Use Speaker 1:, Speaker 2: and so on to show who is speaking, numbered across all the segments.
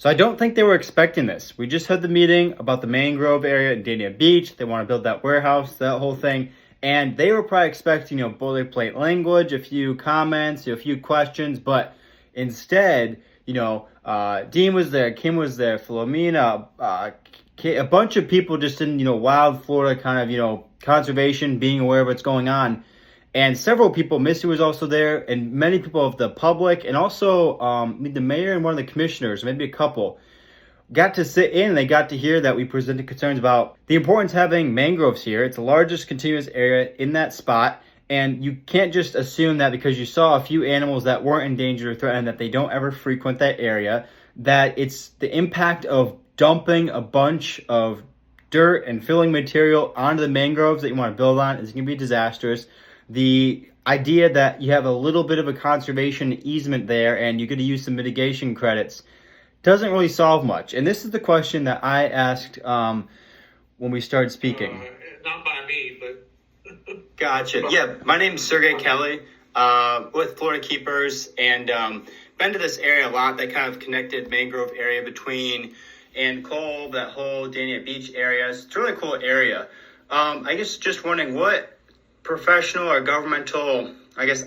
Speaker 1: So I don't think they were expecting this. We just had the meeting about the mangrove area in Dania Beach. They want to build that warehouse, that whole thing. And they were probably expecting, boilerplate language, a few comments, a few questions, but instead, Dean was there, Kim was there, Philomena, a bunch of people just in, wild Florida kind of, conservation, being aware of what's going on. And several people, Missy was also there, and many people of the public, and also the mayor and one of the commissioners, maybe a couple, got to sit in and they got to hear that we presented concerns about the importance of having mangroves here. It's the largest continuous area in that spot, and you can't just assume that because you saw a few animals that weren't endangered or threatened that they don't ever frequent that area, that it's the impact of dumping a bunch of dirt and filling material onto the mangroves that you want to build on is going to be disastrous. The idea that you have a little bit of a conservation easement there and you're going to use some mitigation credits doesn't really solve much. And this is the question that I asked when we started speaking.
Speaker 2: Not by me, but...
Speaker 1: Gotcha. Yeah, my name's Sergey Kelly with Florida Keepers, and been to this area a lot. That kind of connected mangrove area between and Cole, that whole Dania Beach area. It's a really cool area. I guess just wondering what professional or governmental,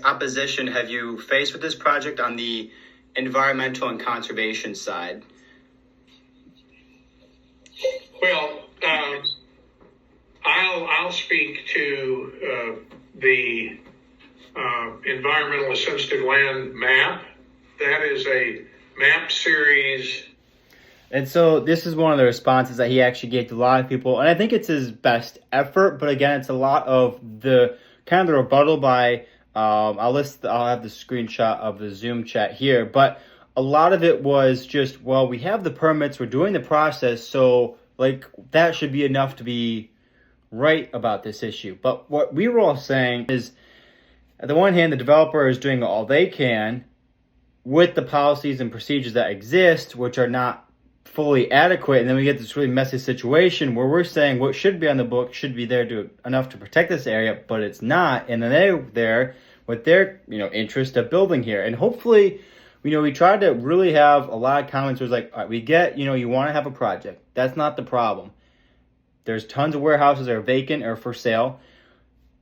Speaker 1: opposition have you faced with this project on the environmental and conservation side?
Speaker 2: Well, I'll speak to the environmentally sensitive land map. That is a map series.
Speaker 1: And so this is one of the responses that he actually gave to a lot of people. And I think it's his best effort. But again, it's a lot of the kind of the rebuttal by, I'll have the screenshot of the Zoom chat here. But a lot of it was just, well, we have the permits, we're doing the process. So that should be enough to be right about this issue. But what we were all saying is, at the one hand, the developer is doing all they can with the policies and procedures that exist, which are not fully adequate, and then we get this really messy situation where we're saying what should be on the book should be there enough to protect this area, but it's not, and then they're there with their interest of building here. And hopefully, we tried to really have a lot of comments where it's like, all right, we get, you want to have a project. That's not the problem. There's tons of warehouses that are vacant or for sale.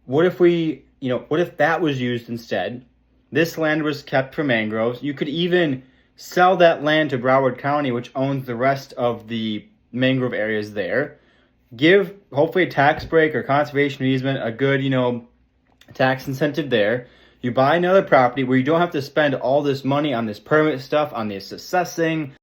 Speaker 1: What if what if that was used instead? This land was kept for mangroves. You could even sell that land to Broward County, which owns the rest of the mangrove areas there. Give, hopefully, a tax break or conservation easement, a good, tax incentive there. You buy another property where you don't have to spend all this money on this permit stuff, on this assessing,